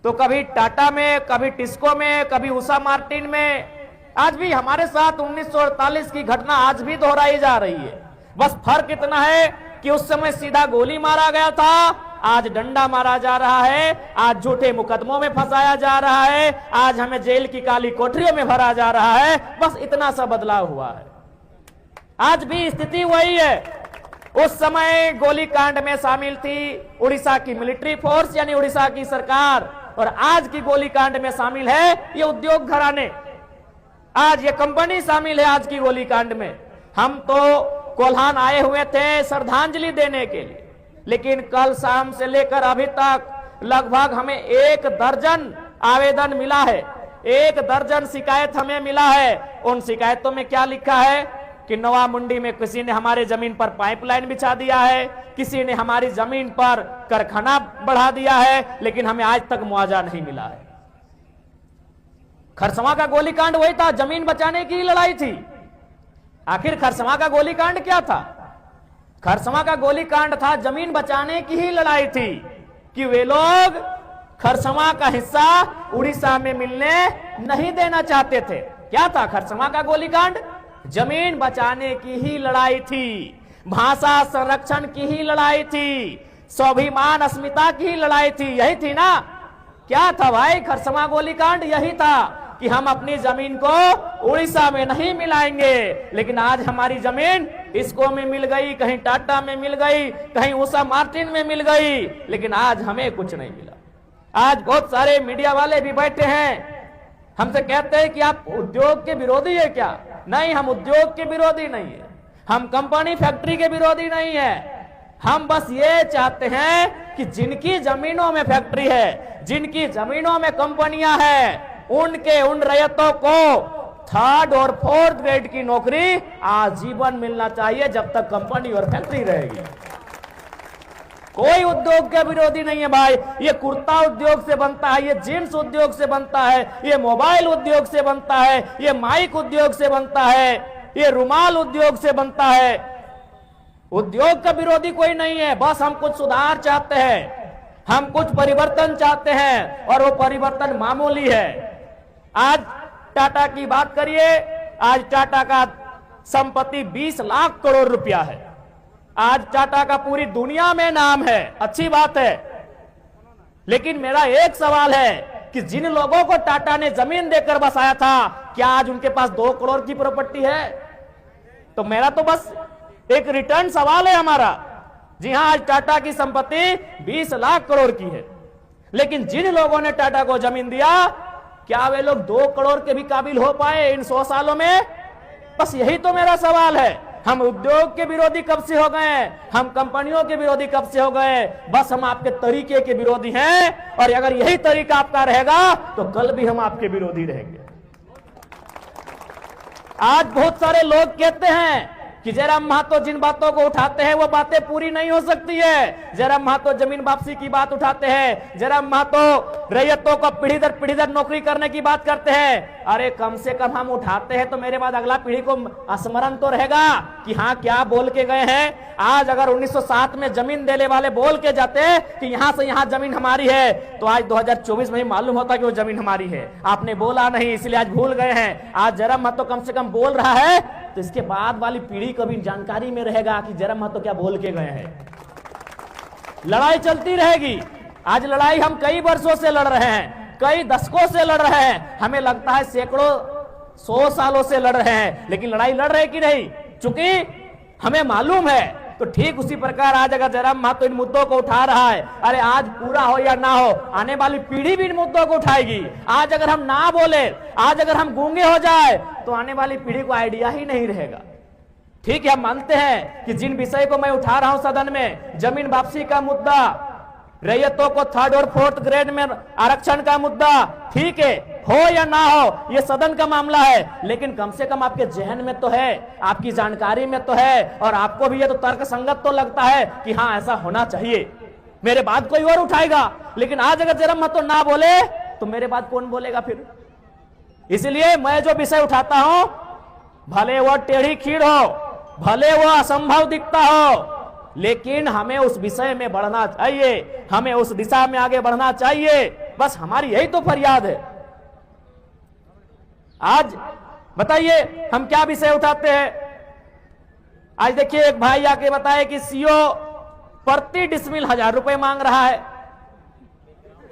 तो कभी टाटा में, कभी टिस्को में, कभी उषा मार्टिन में। आज भी हमारे साथ 1948 की घटना आज भी दोहराई जा रही है। बस फर्क इतना है कि उस समय सीधा गोली मारा गया था, आज डंडा मारा जा रहा है, आज झूठे मुकदमों में फंसाया जा रहा है, आज हमें जेल की काली कोठरियों में भरा जा रहा है। बस इतना सा बदलाव हुआ है। आज भी स्थिति वही है। उस समय गोलीकांड में शामिल थी उड़ीसा की मिलिट्री फोर्स यानी उड़ीसा की सरकार, और आज की गोलीकांड में शामिल है ये उद्योग घराने, आज ये कंपनी शामिल है आज की गोलीकांड में। हम तो कोल्हान आए हुए थे श्रद्धांजलि देने के लिए, लेकिन कल शाम से लेकर अभी तक लगभग हमें 1 दर्जन आवेदन मिला है, 1 दर्जन शिकायत हमें मिला है। उन शिकायतों में क्या लिखा है कि नवा मुंडी में किसी ने हमारे जमीन पर पाइपलाइन बिछा दिया है, किसी ने हमारी जमीन पर कारखाना बढ़ा दिया है, लेकिन हमें आज तक मुआवजा नहीं मिला है। खरसवां का गोलीकांड वही था, जमीन बचाने की लड़ाई थी। आखिर खरसवां का गोलीकांड क्या था? खरसवां का गोलीकांड था जमीन बचाने की ही लड़ाई थी कि वे लोग खरसवां का हिस्सा उड़ीसा में मिलने नहीं देना चाहते थे। क्या था खरसवां का गोलीकांड? जमीन बचाने की ही लड़ाई थी, भाषा संरक्षण की ही लड़ाई थी, स्वाभिमान अस्मिता की ही लड़ाई थी। यही थी ना? क्या था भाई खरसवां गोलीकांड? यही था कि हम अपनी जमीन को उड़ीसा में नहीं मिलाएंगे। लेकिन आज हमारी जमीन इसको में मिल गई, कहीं टाटा में मिल गई, कहीं उषा मार्टिन में मिल गई, लेकिन आज हमें कुछ नहीं मिला। आज बहुत सारे मीडिया वाले भी बैठे हैं, हमसे कहते हैं कि आप उद्योग के विरोधी है क्या? नहीं, हम उद्योग के विरोधी नहीं है, हम कंपनी फैक्ट्री के विरोधी नहीं है। हम बस ये चाहते हैं कि जिनकी जमीनों में फैक्ट्री है, जिनकी जमीनों में कंपनियां हैं, उनके उन रैयतों को 3rd और 4th ग्रेड की नौकरी आजीवन मिलना चाहिए जब तक कंपनी और फैक्ट्री रहेगी। कोई उद्योग के विरोधी नहीं है भाई। ये कुर्ता उद्योग से बनता है, ये जींस उद्योग से बनता है, ये मोबाइल उद्योग से बनता है, ये माइक उद्योग से बनता है, ये रुमाल उद्योग से बनता है। उद्योग का विरोधी कोई नहीं है। बस हम कुछ सुधार चाहते हैं, हम कुछ परिवर्तन चाहते हैं, और वो परिवर्तन मामूली है। आज टाटा की बात करिए, आज टाटा का संपत्ति 20 लाख करोड़ रुपया है। आज टाटा का पूरी दुनिया में नाम है, अच्छी बात है। लेकिन मेरा एक सवाल है कि जिन लोगों को टाटा ने जमीन देकर बसाया था, क्या आज उनके पास 2 करोड़ की प्रॉपर्टी है? तो मेरा तो बस एक रिटर्न सवाल है हमारा। जी हां, आज टाटा की संपत्ति 20 लाख करोड़ की है, लेकिन जिन लोगों ने टाटा को जमीन दिया, क्या वे लोग 2 करोड़ के भी काबिल हो पाए इन 100 सालों में? बस यही तो मेरा सवाल है। हम उद्योग के विरोधी कब से हो गए? हम कंपनियों के विरोधी कब से हो गए? बस हम आपके तरीके के विरोधी हैं, और अगर यही तरीका आपका रहेगा तो कल भी हम आपके विरोधी रहेंगे। आज बहुत सारे लोग कहते हैं कि जयराम महतो जिन बातों को उठाते हैं वो बातें पूरी नहीं हो सकती है। जयराम महतो जमीन वापसी की बात उठाते हैं, जयराम महतो रैयतों को पीढ़ी दर पीढ़ी दर नौकरी करने की बात करते हैं। अरे कम से कम हम उठाते हैं तो मेरे बाद अगला पीढ़ी को स्मरण तो रहेगा कि हाँ क्या बोल के गए हैं। आज अगर 1907 में जमीन देने वाले बोल के जाते कि यहां से यहां जमीन हमारी है, तो आज 2024 में ही मालूम होता कि वो जमीन हमारी है। आपने बोला नहीं, इसलिए आज भूल गए हैं। आज जयराम महतो कम से कम बोल रहा है तो इसके बाद वाली पीढ़ी को भी जानकारी में रहेगा कि जयराम महतो क्या बोल के गए हैं। लड़ाई चलती रहेगी। आज लड़ाई हम कई वर्षों से लड़ रहे हैं, कई दशकों से लड़ रहे हैं, हमें लगता है सैकड़ों 100 सालों से लड़ रहे हैं, लेकिन लड़ाई लड़ रहे कि नहीं, चूंकि हमें मालूम है। तो ठीक उसी प्रकार आज अगर जयराम महतो इन मुद्दों को उठा रहा है, अरे आज पूरा हो या ना हो, आने वाली पीढ़ी भी इन मुद्दों को उठाएगी। आज अगर हम ना बोले, आज अगर हम गूंगे हो जाए, तो आने वाली पीढ़ी को आइडिया ही नहीं रहेगा। ठीक है, हम मानते हैं कि जिन विषय को मैं उठा रहा हूं सदन में, जमीन वापसी का मुद्दा, रैयतों को 3rd और 4th ग्रेड में आरक्षण का मुद्दा, ठीक है, हो या ना हो ये सदन का मामला है, लेकिन कम से कम आपके जहन में तो है, आपकी जानकारी में तो है, और आपको भी ये तो तर्क संगत तो लगता है कि हाँ ऐसा होना चाहिए। मेरे बाद कोई और उठाएगा, लेकिन आज अगर जयराम महतो ना बोले तो मेरे बाद कौन बोलेगा फिर? इसलिए मैं जो विषय उठाता हूं, भले वो टेढ़ी खीर हो, भले वो असंभव दिखता हो, लेकिन हमें उस विषय में बढ़ना चाहिए, हमें उस दिशा में आगे बढ़ना चाहिए। बस हमारी यही तो फरियाद है। आज बताइए हम क्या विषय उठाते हैं। आज देखिए एक भाई आके बताए कि सीओ प्रति डिसमिल 1000 रुपए मांग रहा है।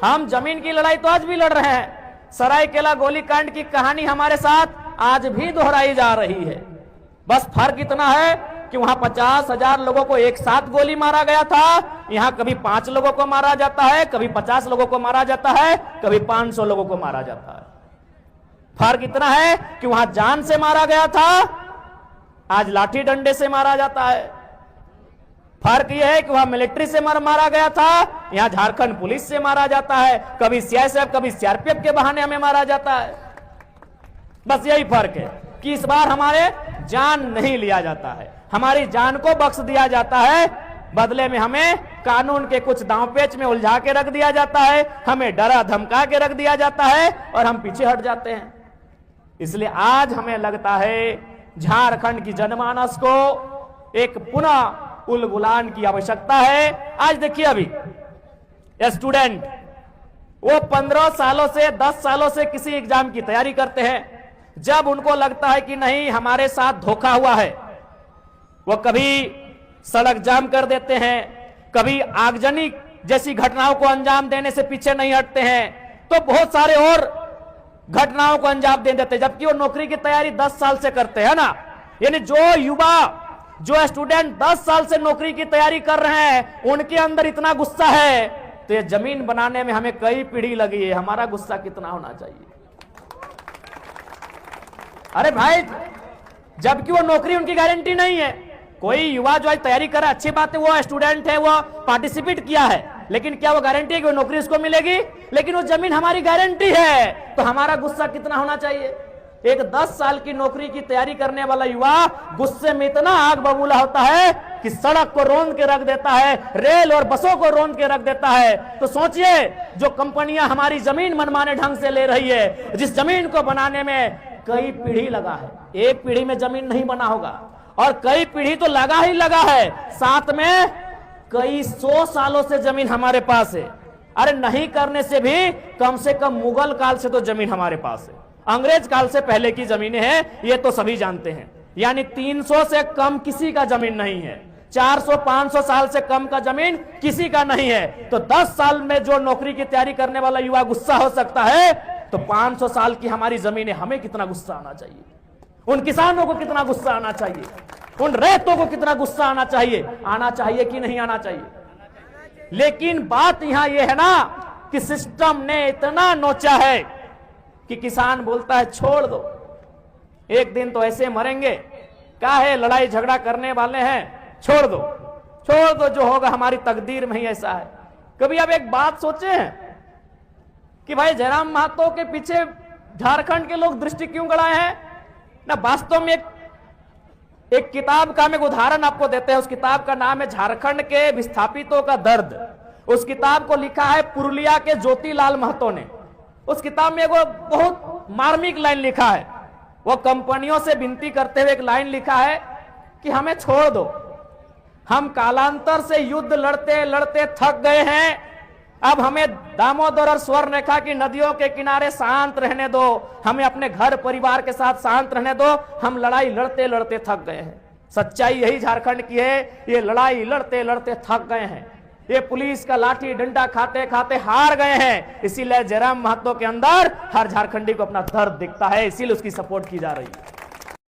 हम जमीन की लड़ाई तो आज भी लड़ रहे हैं। सरायकेला गोलीकांड की कहानी हमारे साथ आज भी दोहराई जा रही है। बस फर्क इतना है कि वहां 50,000 लोगों को एक साथ गोली मारा गया था, यहां कभी 5 लोगों को मारा जाता है, कभी 50 लोगों को मारा जाता है, कभी 500 लोगों को मारा जाता है। फर्क इतना है कि वहां जान से मारा गया था, आज लाठी डंडे से मारा जाता है। फर्क यह है कि वहां मिलिट्री से मारा गया था, यहां झारखंड पुलिस से मारा जाता है। कभी सीआईएसएफ कभी सीआरपीएफ के बहाने हमें मारा जाता है। बस यही फर्क है कि इस बार हमारे जान नहीं लिया जाता है, हमारी जान को बख्श दिया जाता है। बदले में हमें कानून के कुछ दांवपेच में उलझा के रख दिया जाता है, हमें डरा धमका के रख दिया जाता है और हम पीछे हट जाते हैं। इसलिए आज हमें लगता है झारखंड की जनमानस को एक पुनः उलगुलान की आवश्यकता है। आज देखिए अभी स्टूडेंट वो 15 सालों से 10 सालों से किसी एग्जाम की तैयारी करते हैं। जब उनको लगता है कि नहीं हमारे साथ धोखा हुआ है, वो कभी सड़क जाम कर देते हैं, कभी आगजनी जैसी घटनाओं को अंजाम देने से पीछे नहीं हटते हैं, तो बहुत सारे और घटनाओं को अंजाम दे देते हैं। जबकि वो नौकरी की तैयारी 10 साल से करते हैं ना। यानी जो युवा जो स्टूडेंट 10 साल से नौकरी की तैयारी कर रहे हैं, उनके अंदर इतना गुस्सा है, तो ये जमीन बनाने में हमें कई पीढ़ी लगी है, हमारा गुस्सा कितना होना चाहिए। अरे भाई, जबकि वो नौकरी उनकी गारंटी नहीं है। कोई युवा जो आज तैयारी कर रहा है, अच्छी बात है, वो स्टूडेंट है, वो पार्टिसिपेट किया है, लेकिन क्या वो गारंटी है कि वो नौकरी उसको मिलेगी? लेकिन वो जमीन हमारी गारंटी है, तो हमारा गुस्सा कितना होना चाहिए। एक 10 साल की नौकरी की तैयारी करने वाला युवा गुस्से में इतना आग बबूला होता है कि सड़क को रौंद के रख देता है, रेल और बसों को रौंद के रख देता है। तो सोचिए, जो कंपनियां हमारी जमीन मनमाने ढंग से ले रही है, जिस जमीन को बनाने में कई पीढ़ी लगा है, एक पीढ़ी में जमीन नहीं बना होगा, और कई पीढ़ी तो लगा ही लगा है, साथ में कई 100 सालों से जमीन हमारे पास है। अरे नहीं करने से भी कम से कम मुगल काल से तो जमीन हमारे पास है, अंग्रेज काल से पहले की जमीनें हैं, ये तो सभी जानते हैं। यानी 300 से कम किसी का जमीन नहीं है, 400-500 साल से कम का जमीन किसी का नहीं है। तो 10 साल में जो नौकरी की तैयारी करने वाला युवा गुस्सा हो सकता है, तो 500 साल की हमारी जमीन है, हमें कितना गुस्सा आना चाहिए, उन किसानों को कितना गुस्सा आना चाहिए, उन रैयतों को कितना गुस्सा आना चाहिए कि नहीं आना चाहिए। लेकिन बात यहां यह है ना कि सिस्टम ने इतना नोचा है कि किसान बोलता है छोड़ दो, एक दिन तो ऐसे मरेंगे, क्या है लड़ाई झगड़ा करने वाले हैं, छोड़ दो, जो होगा हमारी तकदीर में ही ऐसा है। कभी आप एक बात सोचे हैं कि भाई जयराम महतो के पीछे झारखंड के लोग दृष्टि क्यों गड़ाए हैं ना। वास्तव में एक किताब का हम एक उदाहरण आपको देते हैं। उस किताब का नाम है झारखंड के विस्थापितों का दर्द। उस किताब को लिखा है पुरुलिया के ज्योतिलाल महतो ने। उस किताब में वो बहुत मार्मिक लाइन लिखा है। वो कंपनियों से विनती करते हुए एक लाइन लिखा है कि हमें छोड़ दो, हम कालांतर से युद्ध लड़ते लड़ते थक गए हैं, अब हमें दामोदर और स्वर्णरेखा की नदियों के किनारे शांत रहने दो, हमें अपने घर परिवार के साथ शांत रहने दो, हम लड़ाई लड़ते लड़ते थक गए हैं। सच्चाई यही झारखंड की है, ये लड़ाई लड़ते लड़ते थक गए हैं, ये पुलिस का लाठी डंडा खाते खाते हार गए हैं। इसीलिए जयराम महतो के अंदर हर झारखंडी को अपना दर्द दिखता है, इसीलिए उसकी सपोर्ट की जा रही है।